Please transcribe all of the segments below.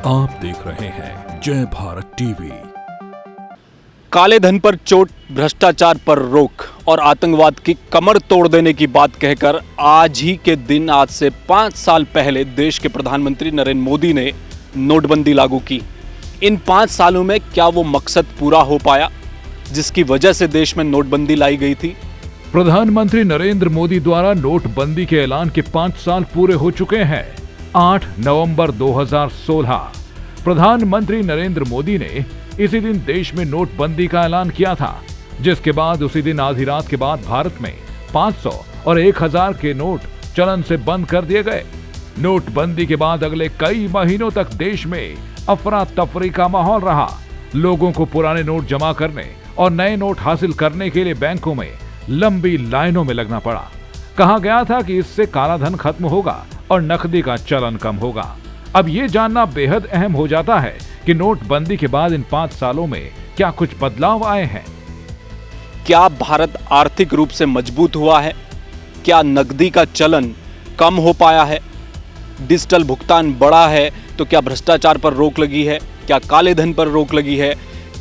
आप देख रहे हैं जय भारत टीवी। काले धन पर चोट, भ्रष्टाचार पर रोक और आतंकवाद की कमर तोड़ देने की बात कहकर आज ही के दिन, आज से 5 साल पहले देश के प्रधानमंत्री नरेंद्र मोदी ने नोटबंदी लागू की। इन 5 सालों में क्या वो मकसद पूरा हो पाया जिसकी वजह से देश में नोटबंदी लाई गई थी? प्रधानमंत्री नरेंद्र मोदी द्वारा नोटबंदी के ऐलान के 5 साल पूरे हो चुके हैं। 8 नवंबर 2016 प्रधानमंत्री नरेंद्र मोदी ने इसी दिन देश में नोटबंदी का ऐलान किया था, जिसके बाद उसी दिन आधी रात के बाद भारत में 500 और 1000 के नोट चलन से बंद कर दिए गए। नोटबंदी के बाद अगले कई महीनों तक देश में अफरा तफरी का माहौल रहा। लोगों को पुराने नोट जमा करने और नए नोट हासिल करने के लिए बैंकों में लंबी लाइनों में लगना पड़ा। कहा गया था कि इससे काला धन खत्म होगा और नकदी का चलन कम होगा। अब ये जानना बेहद अहम हो जाता है कि नोटबंदी के बाद इन 5 सालों में क्या कुछ बदलाव आए हैं। क्या भारत आर्थिक रूप से मजबूत हुआ है? क्या नकदी का चलन कम हो पाया है? डिजिटल भुगतान बढ़ा है? तो क्या भ्रष्टाचार पर रोक लगी है? क्या काले धन पर रोक लगी है?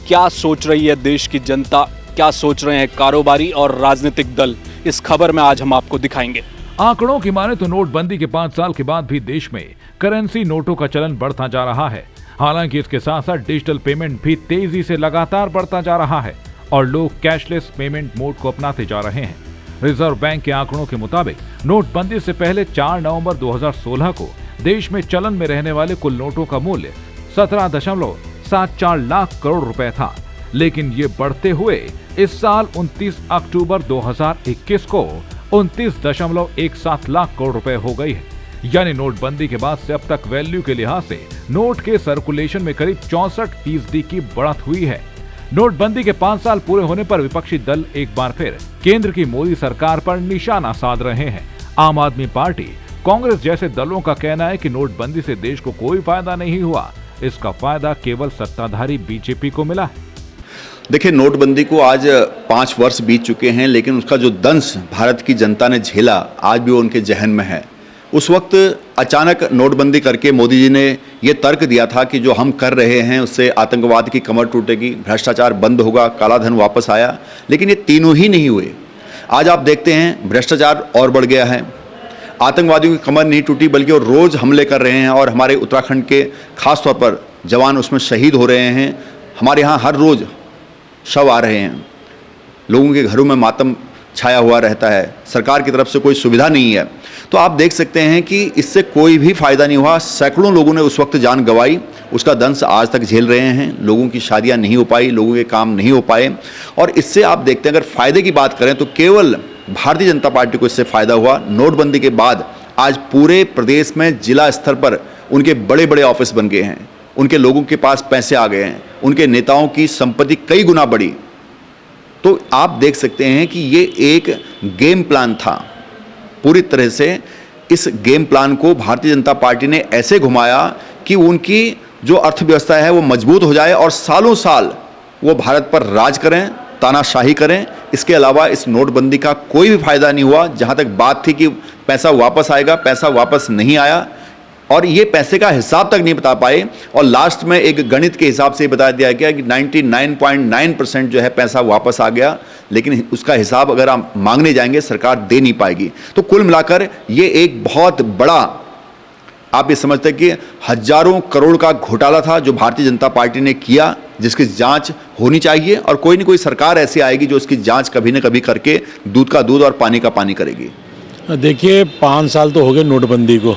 क्या सोच रही है देश की जनता? क्या सोच रहे हैं कारोबारी और राजनीतिक दल? इस खबर में आज हम आपको दिखाएंगे। आंकड़ों की माने तो नोटबंदी के 5 साल के बाद भी देश में करेंसी नोटों का चलन बढ़ता जा रहा है। हालांकि इसके साथ साथ डिजिटल पेमेंट भी तेजी से लगातार बढ़ता जा रहा है और लोग कैशलेस पेमेंट मोड को अपनाते जा रहे हैं। रिजर्व बैंक के आंकड़ों के मुताबिक नोटबंदी से पहले 4 नवंबर 2016 को देश में चलन में रहने वाले कुल नोटों का मूल्य 17.74 लाख करोड़ रुपए था, लेकिन ये बढ़ते हुए इस साल 29 अक्टूबर 2021 को 29.17 लाख करोड़ रुपए हो गई है। यानी नोटबंदी के बाद से अब तक वैल्यू के लिहाज से नोट के सर्कुलेशन में करीब 64% की बढ़त हुई है। नोटबंदी के 5 साल पूरे होने पर विपक्षी दल एक बार फिर केंद्र की मोदी सरकार पर निशाना साध रहे हैं। आम आदमी पार्टी, कांग्रेस जैसे दलों का कहना है कि नोटबंदी से देश को कोई फायदा नहीं हुआ, इसका फायदा केवल सत्ताधारी बीजेपी को मिला है। देखिए, नोटबंदी को आज 5 वर्ष बीत चुके हैं, लेकिन उसका जो दंश भारत की जनता ने झेला आज भी वो उनके जहन में है। उस वक्त अचानक नोटबंदी करके मोदी जी ने ये तर्क दिया था कि जो हम कर रहे हैं उससे आतंकवाद की कमर टूटेगी, भ्रष्टाचार बंद होगा, काला धन वापस आया, लेकिन ये तीनों ही नहीं हुए। आज आप देखते हैं भ्रष्टाचार और बढ़ गया है, आतंकवादियों की कमर नहीं टूटी बल्कि वो रोज़ हमले कर रहे हैं और हमारे उत्तराखंड के खास तौर पर जवान उसमें शहीद हो रहे हैं। हमारे यहाँ हर रोज़ शव आ रहे हैं, लोगों के घरों में मातम छाया हुआ रहता है, सरकार की तरफ से कोई सुविधा नहीं है। तो आप देख सकते हैं कि इससे कोई भी फायदा नहीं हुआ। सैकड़ों लोगों ने उस वक्त जान गंवाई, उसका दंश आज तक झेल रहे हैं। लोगों की शादियां नहीं हो पाई, लोगों के काम नहीं हो पाए। और इससे आप देखते हैं, अगर फायदे की बात करें तो केवल भारतीय जनता पार्टी को इससे फायदा हुआ। नोटबंदी के बाद आज पूरे प्रदेश में जिला स्तर पर उनके बड़े बड़े ऑफिस बन गए हैं, उनके लोगों के पास पैसे आ गए हैं, उनके नेताओं की संपत्ति कई गुना बढ़ी। तो आप देख सकते हैं कि ये एक गेम प्लान था। पूरी तरह से इस गेम प्लान को भारतीय जनता पार्टी ने ऐसे घुमाया कि उनकी जो अर्थव्यवस्था है वो मजबूत हो जाए और सालों साल वो भारत पर राज करें, तानाशाही करें। इसके अलावा इस नोटबंदी का कोई भी फायदा नहीं हुआ। जहां तक बात थी कि पैसा वापस आएगा, पैसा वापस नहीं आया और ये पैसे का हिसाब तक नहीं बता पाए। और लास्ट में एक गणित के हिसाब से बता दिया गया कि 99.9% जो है पैसा वापस आ गया, लेकिन उसका हिसाब अगर आप मांगने जाएंगे सरकार दे नहीं पाएगी। तो कुल मिलाकर ये एक बहुत बड़ा, आप ये समझते हैं कि हजारों करोड़ का घोटाला था जो भारतीय जनता पार्टी ने किया, जिसकी जांच होनी चाहिए। और कोई ना कोई सरकार ऐसी आएगी जो उसकी जांच कभी ना कभी करके दूध का दूध और पानी का पानी करेगी। देखिए, 5 साल तो हो गए नोटबंदी को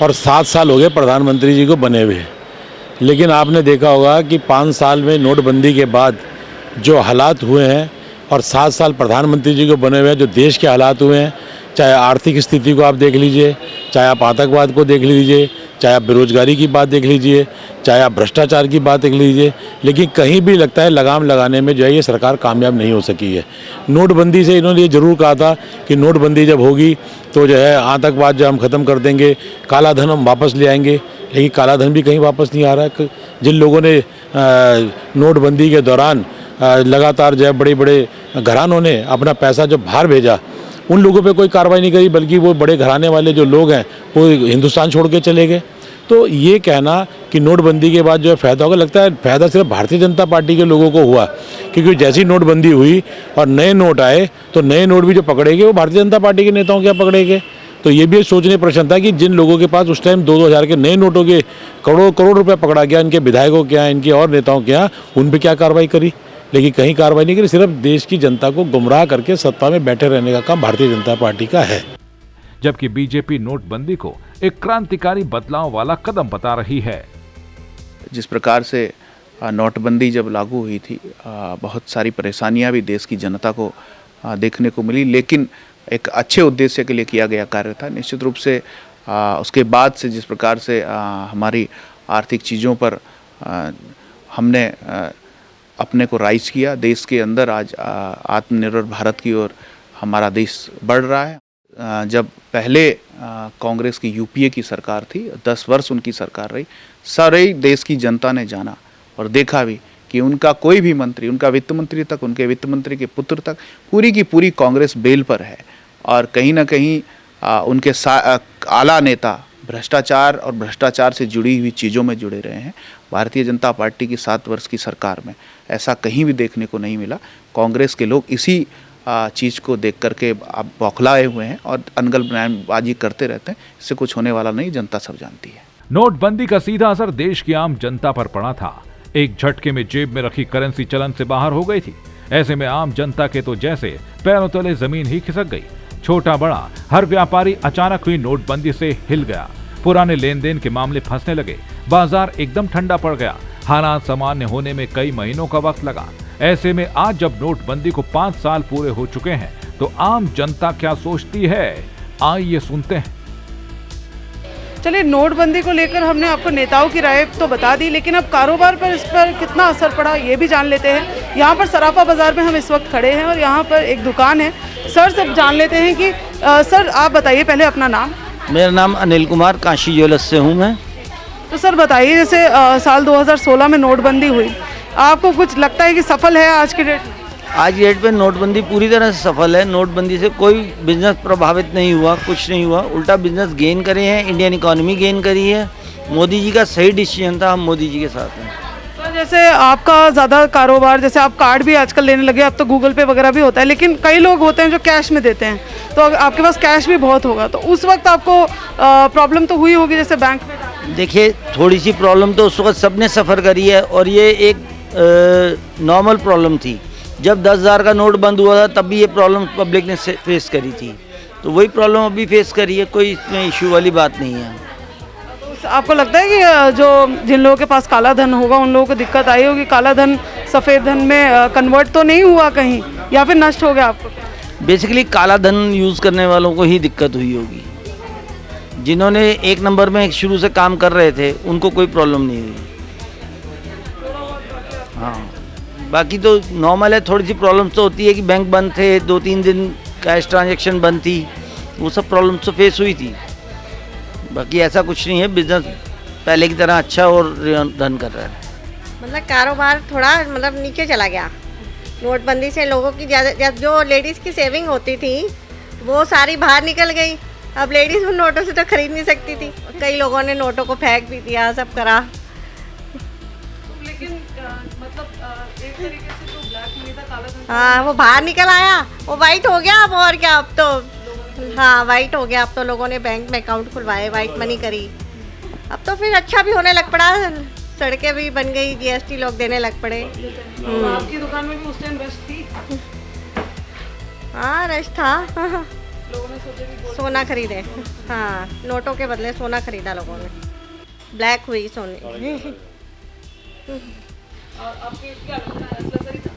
और 7 साल हो गए प्रधानमंत्री जी को बने हुए। लेकिन आपने देखा होगा कि 5 साल में नोटबंदी के बाद जो हालात हुए हैं और 7 साल प्रधानमंत्री जी को बने हुए हैं, जो देश के हालात हुए हैं, चाहे आर्थिक स्थिति को आप देख लीजिए, चाहे आप आतंकवाद को देख लीजिए, चाहे आप बेरोजगारी की बात देख लीजिए, चाहे आप भ्रष्टाचार की बात देख लीजिए, लेकिन कहीं भी लगता है लगाम लगाने में जो है ये सरकार कामयाब नहीं हो सकी है। नोटबंदी से इन्होंने ये जरूर कहा था कि नोटबंदी जब होगी तो जो है आतंकवाद जो हम ख़त्म कर देंगे, काला धन हम वापस ले आएंगे, लेकिन काला धन भी कहीं वापस नहीं आ रहा है। जिन लोगों ने नोटबंदी के दौरान लगातार जो है बड़े बड़े घरानों ने अपना पैसा जो बाहर भेजा, उन लोगों पे कोई कार्रवाई नहीं करी, बल्कि वो बड़े घराने वाले जो लोग हैं वो हिंदुस्तान छोड़ के चले गए। तो ये कहना कि नोटबंदी के बाद जो है फ़ायदा होगा, लगता है फ़ायदा सिर्फ भारतीय जनता पार्टी के लोगों को हुआ, क्योंकि जैसी नोटबंदी हुई और नए नोट आए तो नए नोट भी जो पकड़े गए वो भारतीय जनता पार्टी के नेताओं के पकड़े गए। तो ये भी सोचने प्रश्न था कि जिन लोगों के पास उस टाइम 2-2 हज़ार के नए नोटों के करोड़ रुपए पकड़ा गया, इनके विधायकों के यहाँ, इनके और नेताओं के यहाँ, उन पर क्या कार्रवाई करी? लेकिन कहीं कार्रवाई नहीं करी। सिर्फ देश की जनता को गुमराह करके सत्ता में बैठे रहने का काम भारतीय जनता पार्टी का है। जबकि बीजेपी नोटबंदी को एक क्रांतिकारी बदलाव वाला कदम बता रही है। जिस प्रकार से नोटबंदी जब लागू हुई थी, बहुत सारी परेशानियां भी देश की जनता को देखने को मिली, लेकिन एक अच्छे उद्देश्य के लिए किया गया कार्य था। निश्चित रूप से उसके बाद से जिस प्रकार से हमारी आर्थिक चीज़ों पर हमने अपने को राइज किया, देश के अंदर आज आत्मनिर्भर भारत की ओर हमारा देश बढ़ रहा है। जब पहले कांग्रेस की यूपीए की सरकार थी, 10 वर्ष उनकी सरकार रही, सारे देश की जनता ने जाना और देखा भी कि उनका कोई भी मंत्री, उनका वित्त मंत्री तक, उनके वित्त मंत्री के पुत्र तक, पूरी की पूरी कांग्रेस बेल पर है। और कहीं ना कहीं उनके आला नेता भ्रष्टाचार और भ्रष्टाचार से जुड़ी हुई चीज़ों में जुड़े रहे हैं। भारतीय जनता पार्टी की 7 वर्ष की सरकार में ऐसा कहीं भी देखने को नहीं मिला। कांग्रेस के लोग इसी चीज़ को देख करके अब बौखलाए हुए हैं और अनगल बयानबाजी करते रहते हैं। इससे कुछ होने वाला नहीं, जनता सब जानती है। नोटबंदी का सीधा असर देश की आम जनता पर पड़ा था। एक झटके में जेब में रखी करेंसी चलन से बाहर हो गई थी। ऐसे में आम जनता के तो जैसे पैरों तले जमीन ही खिसक गई। छोटा बड़ा हर व्यापारी अचानक हुई नोटबंदी से हिल गया। पुराने लेन देन के मामले फंसने लगे। बाजार एकदम ठंडा पड़ गया। हालात सामान्य होने में कई महीनों का वक्त लगा। ऐसे में आज जब नोटबंदी को 5 साल पूरे हो चुके हैं तो आम जनता क्या सोचती है, आइए सुनते हैं। चलिए, नोटबंदी को लेकर हमने आपको नेताओं की राय तो बता दी, लेकिन अब कारोबार पर इस पर कितना असर पड़ा ये भी जान लेते हैं। यहाँ पर सराफा बाजार में हम इस वक्त खड़े हैं और यहाँ पर एक दुकान है। सर सब जान लेते हैं कि सर आप बताइए पहले अपना नाम। मेरा नाम अनिल कुमार, काशी ज्वेलर्स से हूँ मैं। तो सर बताइए, जैसे साल 2016 में नोटबंदी हुई, आपको कुछ लगता है कि सफल है आज की डेट? आज की डेट पे नोटबंदी पूरी तरह से सफल है। नोटबंदी से कोई बिजनेस प्रभावित नहीं हुआ, कुछ नहीं हुआ, उल्टा बिजनेस गेन करे हैं, इंडियन इकोनॉमी गेन करी है। मोदी जी का सही डिसीजन था, हम मोदी जी के साथ हैं। तो जैसे आपका ज़्यादा कारोबार, जैसे आप कार्ड भी आजकल लेने लगे, अब तो गूगल पे वगैरह भी होता है, लेकिन कई लोग होते हैं जो कैश में देते हैं, तो आपके पास कैश भी बहुत होगा, तो उस वक्त आपको प्रॉब्लम तो हुई होगी जैसे बैंक में? देखिए, थोड़ी सी प्रॉब्लम तो उस वक्त सबने सफ़र करी है और ये एक नॉर्मल प्रॉब्लम थी। जब 10,000 का नोट बंद हुआ था तब भी ये प्रॉब्लम पब्लिक ने फेस करी थी, तो वही प्रॉब्लम अभी फेस करी है। कोई इसमें इशू वाली बात नहीं है। तो आपको लगता है कि जो जिन लोगों के पास काला धन होगा उन लोगों को दिक्कत आई होगी? काला धन सफ़ेद धन में कन्वर्ट तो नहीं हुआ कहीं, या फिर नष्ट हो गया आपको? बेसिकली काला धन यूज़ करने वालों को ही दिक्कत हुई होगी। जिन्होंने 1 नंबर में शुरू से काम कर रहे थे उनको कोई प्रॉब्लम नहीं हुई। हाँ, बाकी तो नॉर्मल है। थोड़ी सी प्रॉब्लम्स तो होती है कि बैंक बंद थे, 2-3 दिन कैश ट्रांजैक्शन बंद थी, वो सब प्रॉब्लम्स तो फेस हुई थी। बाकी ऐसा कुछ नहीं है, बिजनेस पहले की तरह अच्छा और रन कर रहा है। मतलब कारोबार थोड़ा नीचे चला गया नोटबंदी से। लोगों की ज़्यादा, जो लेडीज़ की सेविंग होती थी वो सारी बाहर निकल गई। अब लेडीज़ उन नोटों से तो खरीद नहीं सकती थी। कई लोगों ने नोटों को फेंक भी दिया, सब करा। लेकिन मतलब एक तरीके से जो ब्लैक मनी था, काला धन, हाँ, वो बाहर निकल आया, वो वाइट हो गया अब। और क्या, अब तो हाँ वाइट हो गया। अब तो लोगों ने बैंक में अकाउंट खुलवाए, वाइट मनी करी। अब तो फिर अच्छा भी होने लग पड़ा, सड़कें भी बन गई, जीएसटी लोग देने लग पड़े। आपकी दुकान में भी उस टाइम रश थी? हाँ, रश था। लोगों ने सोचा कि सोना खरीदे। हाँ, नोटों के बदले सोना खरीदा लोगों ने। ब्लैक हुई सोने। आपके क्या लगता है, ऐसा सही था?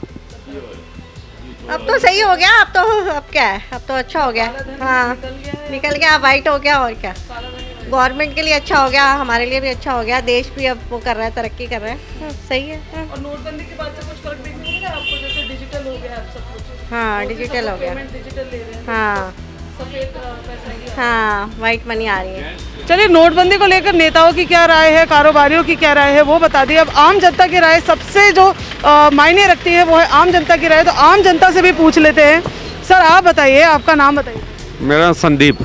अब तो सही हो गया। अब क्या है, अब तो अच्छा हो गया। हाँ, निकल गया, वाइट हो गया। और क्या, गवर्नमेंट के लिए अच्छा हो गया, हमारे लिए भी अच्छा हो गया। देश भी अब वो कर रहा है, तरक्की कर रहा है। सही है। और नोटबंदी के बाद से कुछ फर्क देखने को मिला आपको? जैसे डिजिटल हो गया सब कुछ। हाँ, डिजिटल हो गया। डिजिटल ले रहे हैं। हाँ, सफेद पैसा ही है। हाँ, वाइट मनी आ रही है। चलिए, नोटबंदी को लेकर नेताओं की क्या राय है, कारोबारियों की क्या राय है, वो बता दी। अब आम जनता की राय सबसे जो मायने रखती है वो है आम जनता की राय। तो आम जनता से भी पूछ लेते हैं। सर आप बताइए, आपका नाम बताइए। मेरा संदीप।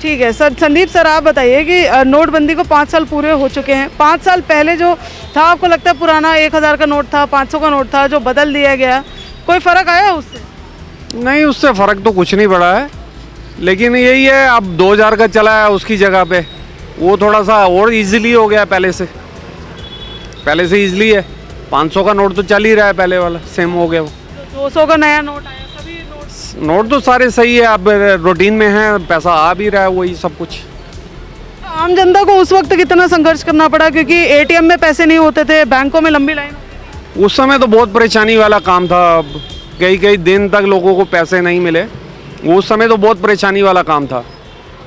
ठीक है सर। संदीप सर, आप बताइए कि नोटबंदी को 5 साल पूरे हो चुके हैं। 5 साल पहले जो था, आपको लगता है पुराना 1000 का नोट था, 500 का नोट था, जो बदल दिया गया, कोई फ़र्क आया उससे? नहीं, उससे फ़र्क तो कुछ नहीं पड़ा है, लेकिन यही है अब 2000 का चला है उसकी जगह पे, वो थोड़ा सा और इजीली हो गया पहले से इजीली है। 500 का नोट तो चल ही रहा है, पहले वाला सेम हो गया वो। 200 का नया नोट आया, सभी नोट तो सारे सही है, अब रूटीन में है, पैसा आ भी रहा है, वही सब कुछ। आम जनता को उस वक्त कितना संघर्ष करना पड़ा, क्योंकि एटीएम में पैसे नहीं होते थे, बैंकों में लंबी लाइन होती थी। उस समय तो बहुत परेशानी वाला काम था, अब कई दिन तक लोगों को पैसे नहीं मिले, उस समय तो बहुत परेशानी वाला काम था।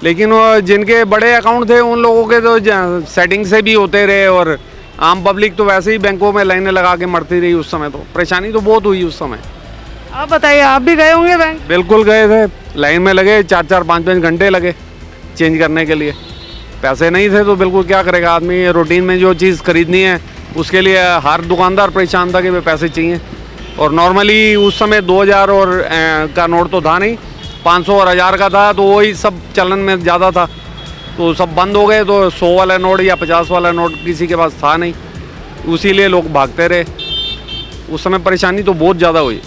लेकिन वो जिनके बड़े अकाउंट थे उन लोगों के तो सेटिंग से भी होते रहे, और आम पब्लिक तो वैसे ही बैंकों में लाइनें लगा के मरती रही। उस समय तो परेशानी तो बहुत हुई उस समय। आप बताइए, आप भी गए होंगे बैंक? बिल्कुल गए थे, लाइन में लगे 4-4, 5-5 घंटे लगे चेंज करने के लिए। पैसे नहीं थे तो बिल्कुल क्या करेगा आदमी, रूटीन में जो चीज़ खरीदनी है उसके लिए हर दुकानदार परेशान था कि भाई पैसे चाहिए। और नॉर्मली उस समय 2000 और का नोट तो था नहीं, 500 और 1000 का था, तो वही सब चलन में ज़्यादा था, तो सब बंद हो गए। तो 100 वाला नोट या 50 वाला नोट किसी के पास था नहीं, उसी लिए लोग भागते रहे। उस समय परेशानी तो बहुत ज़्यादा हुई।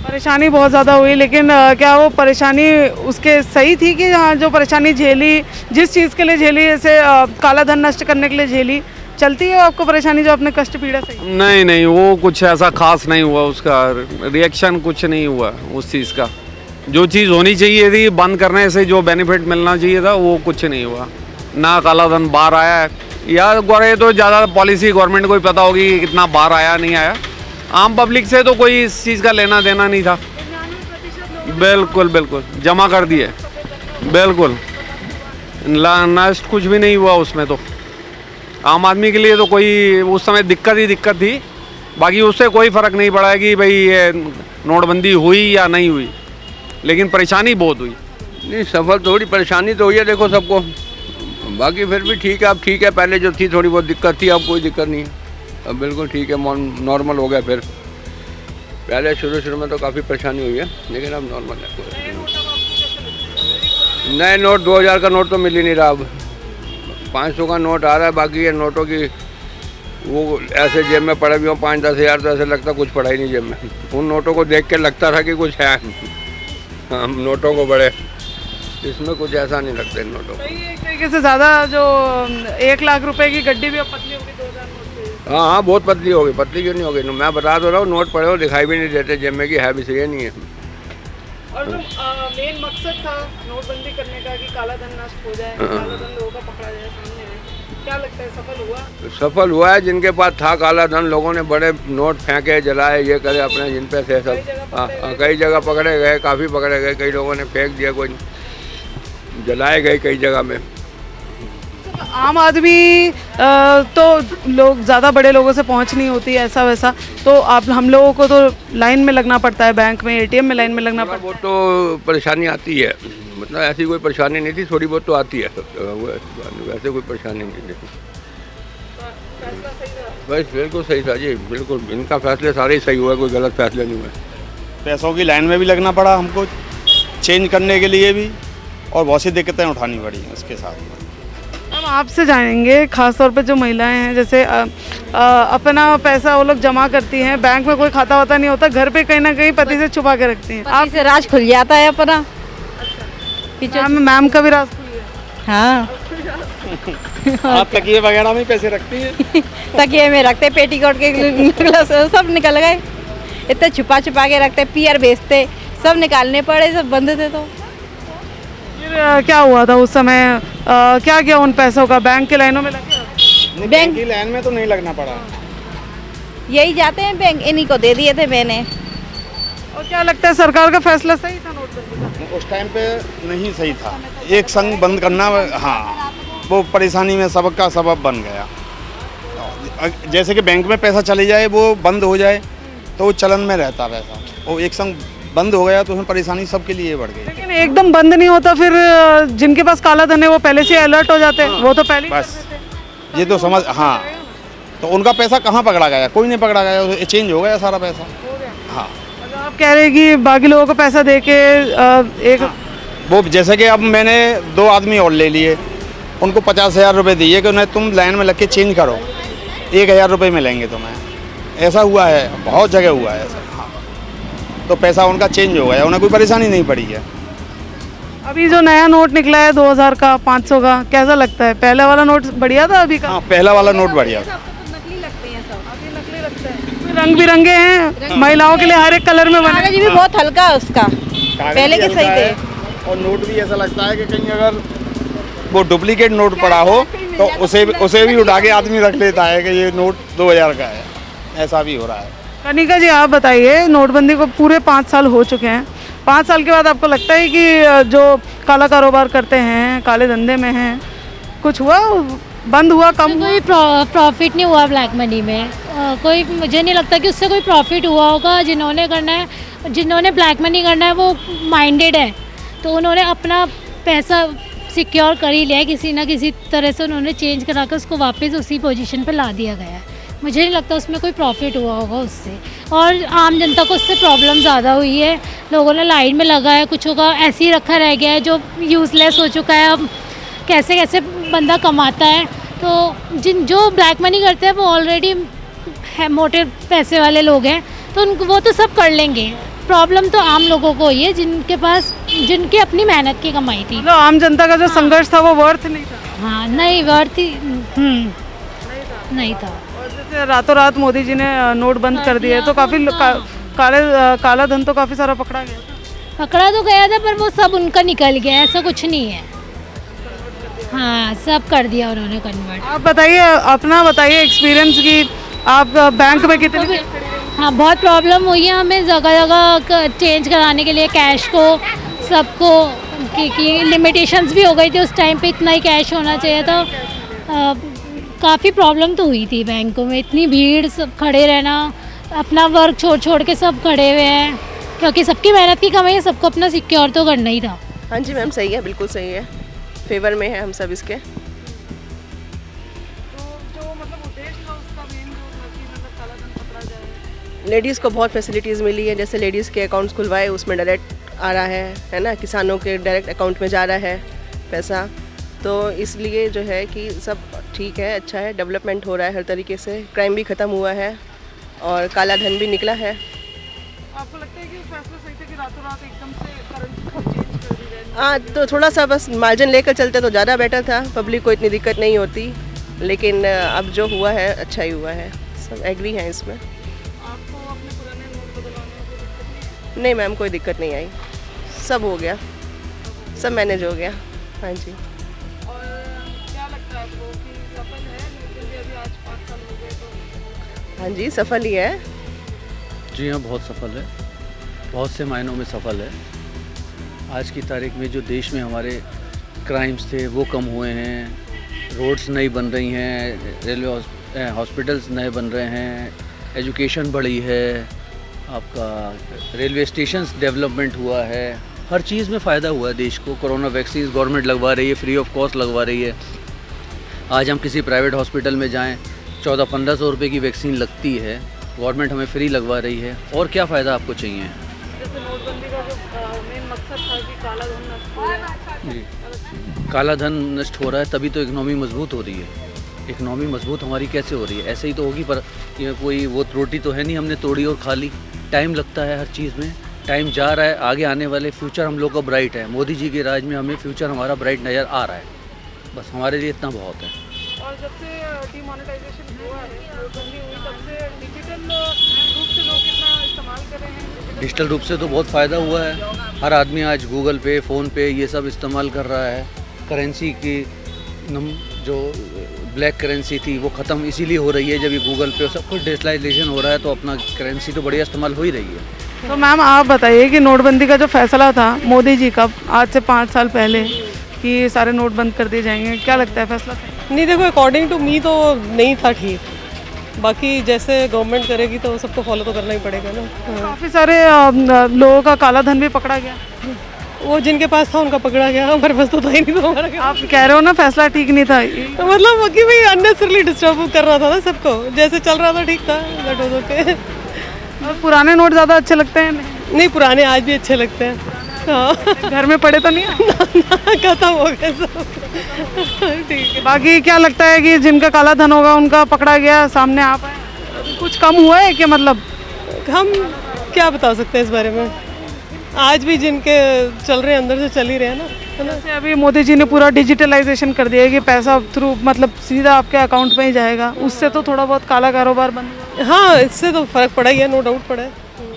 परेशानी बहुत ज़्यादा हुई, लेकिन क्या वो परेशानी उसके सही थी कि हाँ, जो परेशानी झेली, जिस चीज़ के लिए झेली, जैसे काला धन नष्ट करने के लिए झेली, चलती है आपको परेशानी जो आपने कष्ट पीड़ा सही? नहीं, वो कुछ ऐसा खास नहीं हुआ, उसका रिएक्शन कुछ नहीं हुआ उस चीज़ का। जो चीज़ होनी चाहिए थी, बंद करने से जो बेनिफिट मिलना चाहिए था, वो कुछ नहीं हुआ। ना काला धन बाहर आया है, या गोरे तो ज़्यादा पॉलिसी गवर्नमेंट को ही पता होगी कि कितना बाहर आया नहीं आया। आम पब्लिक से तो कोई इस चीज़ का लेना देना नहीं था। बिल्कुल जमा कर दिए, बिल्कुल नष्ट कुछ भी नहीं हुआ उसमें। तो आम आदमी के लिए तो कोई उस समय दिक्कत थी, बाकी उससे कोई फ़र्क नहीं पड़ा कि भाई ये नोटबंदी हुई या नहीं हुई, लेकिन परेशानी बहुत हुई। नहीं, सफल थोड़ी परेशानी तो हुई है देखो सबको, बाकी फिर भी ठीक है। अब ठीक है, पहले जो थी थोड़ी बहुत दिक्कत थी, अब कोई दिक्कत नहीं है, अब बिल्कुल ठीक है, नॉर्मल हो गया। फिर पहले शुरू में तो काफ़ी परेशानी हुई है, लेकिन अब नॉर्मल है। नए नोट 2000 का नोट तो मिल ही नहीं रहा, अब 500 का नोट आ रहा है। बाकी ये नोटों की वो ऐसे जेब में पड़े भी हो 5-10 हज़ार, तो ऐसे लगता कुछ पड़ा ही नहीं जेब में। उन नोटों को देख के लगता था कि कुछ है, हम नोटों को बड़े, इसमें कुछ ऐसा नहीं लगता इन नोटों को। एक तरीके से ज़्यादा जो 1 लाख रुपए की गड्डी भी अब पतली होगी 2000 नोट से। हाँ, बहुत पतली हो गई। पतली क्यों नहीं हो गई? मैं बता तो रहा हूँ, नोट पड़े हो दिखाई भी नहीं देते जेब में, कि है भी सही नहीं है। और जो मेन मकसद था नोटबंदी करने का कि काला धन नष्ट हो जाए, काला धन लोगों का पकड़ा जाए सामने आए, क्या लगता है सफल हुआ? सफल हुआ है। जिनके पास था काला धन, लोगों ने बड़े नोट फेंके, जलाए, ये करे अपने, जिन पे थे सब। कई जगह पकड़े गए, काफ़ी पकड़े गए, कई लोगों ने फेंक दिया, कोई जलाए गए कई जगह में। आम आदमी तो लोग ज़्यादा बड़े लोगों से पहुंच नहीं होती ऐसा वैसा, तो आप हम लोगों को तो लाइन में लगना पड़ता है, बैंक में, एटीएम में लाइन में लगना पड़ता है। वो तो परेशानी आती है, मतलब ऐसी कोई परेशानी नहीं थी, थोड़ी बहुत तो आती है, वैसे कोई परेशानी नहीं थी। बस बिल्कुल सही था जी, बिल्कुल इनका फैसले सारे ही सही हुआ, कोई गलत फैसले नहीं हुए। पैसों की लाइन में भी लगना पड़ा हमको, चेंज करने के लिए भी, और बहुत सी दिक्कतें उठानी पड़ी उसके साथ। हम आपसे जानेंगे, खास तौर पे जो महिलाएं हैं, जैसे अपना पैसा वो लोग जमा करती हैं, बैंक में कोई खाता वाता नहीं होता, घर पे कहीं ना कहीं पति से छुपा के रखती हैं। आप से राज खुल जाता है अपना। मैम का भी राज खुल गया? हाँ। आप तकिए वगैरह में पैसे रखती हैं? तकिए में रखते, पेटीकोट के सब निकल गए, इतने छुपा के रखते, पियर बेचते, सब निकालने पड़े, सब बंद थे। तो फिर क्या हुआ था उस समय, क्या किया उन पैसों का? बैंक के लाइनों में लगे? बैंक की लाइन में तो नहीं लगना पड़ा, यही जाते हैं बैंक, इन्हीं को दे दिए थे मैंने। और क्या लगता है, सरकार का फैसला सही था नोटबंदी का? उस टाइम पे नहीं सही था, एक संग बंद करना, हाँ, वो परेशानी में सबका सबब बन गया। जैसे कि बैंक में पैसा चले जाए, वो बंद हो जाए, तो वो चलन में रहता पैसा, वो एक संग बंद हो गया तो उसमें परेशानी सबके लिए बढ़ गई। लेकिन एकदम बंद नहीं होता, फिर जिनके पास काला धन है वो पहले से अलर्ट हो जाते हैं, वो तो पहले बस ये तो समझ, हाँ, तो उनका पैसा कहाँ पकड़ा गया? कोई नहीं पकड़ा गया, चेंज हो गया सारा पैसा। हाँ, आप कह रहे हैं कि बाकी लोगों को पैसा दे के एक वो जैसे कि अब मैंने 2 आदमी और ले लिए, उनको 50,000 रुपये दिए कि उन्हें तुम लाइन में लग के चेंज करो, 1,000 रुपये मिलेंगे तुम्हें। ऐसा हुआ है, बहुत जगह हुआ है ऐसा। हाँ, तो पैसा उनका चेंज हो गया, उन्हें कोई परेशानी नहीं पड़ी है। अभी जो नया नोट निकला है 2000 का, 500 का, कैसा लगता है? पहले वाला नोट बढ़िया था अभी का? हाँ, पहला वाला नोट बढ़िया था। नकली लगते हैं सब। अभी नकली लगता है। रंग बिरंगे हैं, महिलाओं के लिए हर एक कलर में बने। कागज भी बहुत हल्का है उसका, पहले के सही थे। और नोट भी ऐसा लगता है कि कहीं अगर वो डुप्लीकेट नोट पड़ा हो तो उसे भी उठा के आदमी रख लेता है कि ये नोट 2000 का है। ऐसा भी हो रहा है। कनिका जी, आप बताइए, नोटबंदी को पूरे 5 साल हो चुके हैं। 5 साल के बाद आपको लगता है कि जो काला कारोबार करते हैं, काले धंधे में हैं, कुछ हुआ, बंद हुआ, कम हुआ? कोई प्रॉफिट नहीं हुआ ब्लैक मनी में। कोई, मुझे नहीं लगता कि उससे कोई प्रॉफिट हुआ होगा। जिन्होंने करना है, जिन्होंने ब्लैक मनी करना है, वो माइंडेड है, तो उन्होंने अपना पैसा सिक्योर कर ही लिया है। किसी ना किसी तरह से उन्होंने चेंज करा कर उसको वापस उसी पोजीशन पे ला दिया गया है। मुझे नहीं लगता उसमें कोई प्रॉफिट हुआ होगा उससे, और आम जनता को उससे प्रॉब्लम ज़्यादा हुई है। लोगों ने लाइन में लगा है, कुछ का ऐसे ही रखा रह गया है जो यूज़लेस हो चुका है। अब कैसे कैसे बंदा कमाता है, तो जो ब्लैक मनी करते हैं वो ऑलरेडी मोटे पैसे वाले लोग हैं, तो उनको वो तो सब कर लेंगे। प्रॉब्लम तो आम लोगों को हुई है जिनके पास, जिनकी अपनी मेहनत की कमाई थी। मतलब आम जनता का जो संघर्ष था वो वर्थ नहीं था। हाँ, नहीं वर्थ ही नहीं था। और जैसे रातों रात मोदी जी ने नोट बंद कर दिए, तो काफ़ी काला धन तो काफ़ी सारा पकड़ा गया। पकड़ा तो गया था, पर वो सब उनका निकल गया, ऐसा कुछ नहीं है। हाँ, सब कर दिया उन्होंने कन्वर्ट। आप बताइए, अपना बताइए एक्सपीरियंस की, आप बैंक में कितने? हाँ, बहुत प्रॉब्लम हुई है हमें जगह जगह चेंज कराने के लिए कैश को, सबको कि लिमिटेशंस भी हो गई थी उस टाइम पे, इतना ही कैश होना चाहिए था। काफ़ी प्रॉब्लम तो हुई थी बैंकों में, इतनी भीड़, सब खड़े रहना, अपना वर्क छोड़ छोड़ के सब खड़े हुए हैं, क्योंकि सबकी मेहनत की कमाई है, सबको अपना सिक्योर तो करना ही था। हाँ जी मैम, सही है, बिल्कुल सही है, फेवर में है हम सब इसके। लेडीज़ को बहुत फैसिलिटीज़ मिली है, जैसे लेडीज़ के अकाउंट्स खुलवाए उसमें डायरेक्ट आ रहा है ना, किसानों के डायरेक्ट अकाउंट में जा रहा है पैसा, तो इसलिए जो है कि सब ठीक है, अच्छा है, डेवलपमेंट हो रहा है हर तरीके से, क्राइम भी ख़त्म हुआ है और काला धन भी निकला है। आपको लगता है कि फैसला सही था कि रातों रात एकदम से करेंसी चेंज कर दी जाए? हाँ, तो थोड़ा सा बस मार्जिन लेकर चलते तो ज़्यादा बेटर था, पब्लिक को इतनी दिक्कत नहीं होती, लेकिन अब जो हुआ है अच्छा ही हुआ है, सब एग्री हैं इसमें। नहीं मैम, कोई दिक्कत नहीं आई, सब हो गया, सब मैनेज हो गया। हाँ जी। और क्या लगता है आपको कि सफल है नोटबंदी? अभी आज 5 साल हो गए तो। हाँ जी, सफल ही है। जी हाँ, बहुत सफल है, बहुत से मायनों में सफल है। आज की तारीख में जो देश में हमारे क्राइम्स थे वो कम हुए हैं, रोड्स नई बन रही हैं, रेलवे हॉस्पिटल्स नए बन रहे हैं, एजुकेशन बढ़ी है, आपका रेलवे स्टेशंस डेवलपमेंट हुआ है, हर चीज़ में फ़ायदा हुआ है देश को। कोरोना वैक्सीन गवर्नमेंट लगवा रही है, फ्री ऑफ कॉस्ट लगवा रही है। आज हम किसी प्राइवेट हॉस्पिटल में जाएं, 1400-1500 रुपये की वैक्सीन लगती है, गवर्नमेंट हमें फ्री लगवा रही है। और क्या फ़ायदा आपको चाहिए? जैसे नोटबंदी का जो मेन मकसद था कि काला धन नष्ट हो जाए। जी, काला धन नष्ट हो रहा है तभी तो इकनॉमी मजबूत हो रही है। इकनॉमी मजबूत हमारी कैसे हो रही है? ऐसे ही तो होगी, पर ये कोई वो रोटी तो है नहीं हमने तोड़ी और खा ली। टाइम लगता है हर चीज़ में, टाइम जा रहा है, आगे आने वाले फ्यूचर हम लोग का ब्राइट है। मोदी जी के राज में हमें फ्यूचर हमारा ब्राइट नज़र आ रहा है, बस हमारे लिए इतना बहुत है। और जब से डिमोनेटाइजेशन हुआ है, नोटबंदी हुई, तब से डिजिटल रूप से लोग कितना इस्तेमाल कर रहे हैं? डिजिटल रूप से तो बहुत फ़ायदा हुआ है, हर आदमी आज गूगल पे, फ़ोन पे ये सब इस्तेमाल कर रहा है। करेंसी की जो ब्लैक करेंसी थी वो ख़त्म इसीलिए हो रही है, जब ये गूगल पे सब कुछ डिजिटलाइजेशन हो रहा है तो अपना करेंसी तो बढ़िया इस्तेमाल हो ही रही है। तो मैम आप बताइए कि नोटबंदी का जो फैसला था मोदी जी का आज से 5 साल पहले कि सारे नोट बंद कर दिए जाएंगे, क्या लगता है फैसला? नहीं, देखो अकॉर्डिंग टू मी तो नहीं था ठीक, बाकी जैसे गवर्नमेंट करेगी तो सबको फॉलो तो करना ही पड़ेगा ना। काफ़ी सारे लोगों का काला धन भी पकड़ा गया, वो जिनके पास था उनका पकड़ा गया, हमारे पास तो था ही नहीं, तो हमारा क्या? आप कह रहे हो ना फैसला ठीक नहीं था, तो मतलब कि भाई अननेसेसरली डिस्टर्ब कर रहा था ना सबको, जैसे चल रहा था ठीक था, दैट वाज ओके। और पुराने नोट ज़्यादा अच्छे लगते हैं? नहीं, पुराने आज भी अच्छे लगते हैं। हाँ घर में पड़े तो नहीं खत्म हो गए सब। ठीक है। बाकी क्या लगता है कि जिनका काला धन होगा उनका पकड़ा गया, सामने आप आए, कुछ कम हुआ है कि मतलब? हम क्या बता सकते हैं इस बारे में, आज भी जिनके चल रहे हैं अंदर से चल ही रहे हैं ना, है ना। जैसे अभी मोदी जी ने पूरा डिजिटलाइजेशन कर दिया है कि पैसा थ्रू मतलब सीधा आपके अकाउंट में ही जाएगा, उससे तो थोड़ा बहुत काला कारोबार बंद हुआ। हाँ, इससे तो फर्क पड़ा ही है, नो डाउट पड़ा है।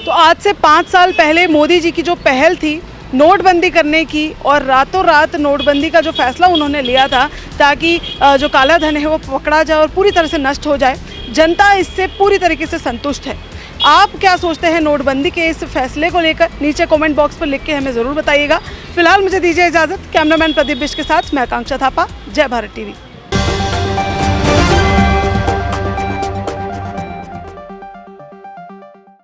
तो आज से 5 साल पहले मोदी जी की जो पहल थी नोटबंदी करने की, और रातों रात नोटबंदी का जो फैसला उन्होंने लिया था ताकि जो काला धन है वो पकड़ा जाए और पूरी तरह से नष्ट हो जाए, जनता इससे पूरी तरीके से संतुष्ट है। आप क्या सोचते हैं नोटबंदी के इस फैसले को लेकर? नीचे कमेंट बॉक्स पर लिख के हमें ज़रूर बताइएगा। फिलहाल मुझे दीजिए इजाज़त। कैमरामैन प्रदीप बिष्ट के साथ मैं आकांक्षा थापा, जय भारत टीवी।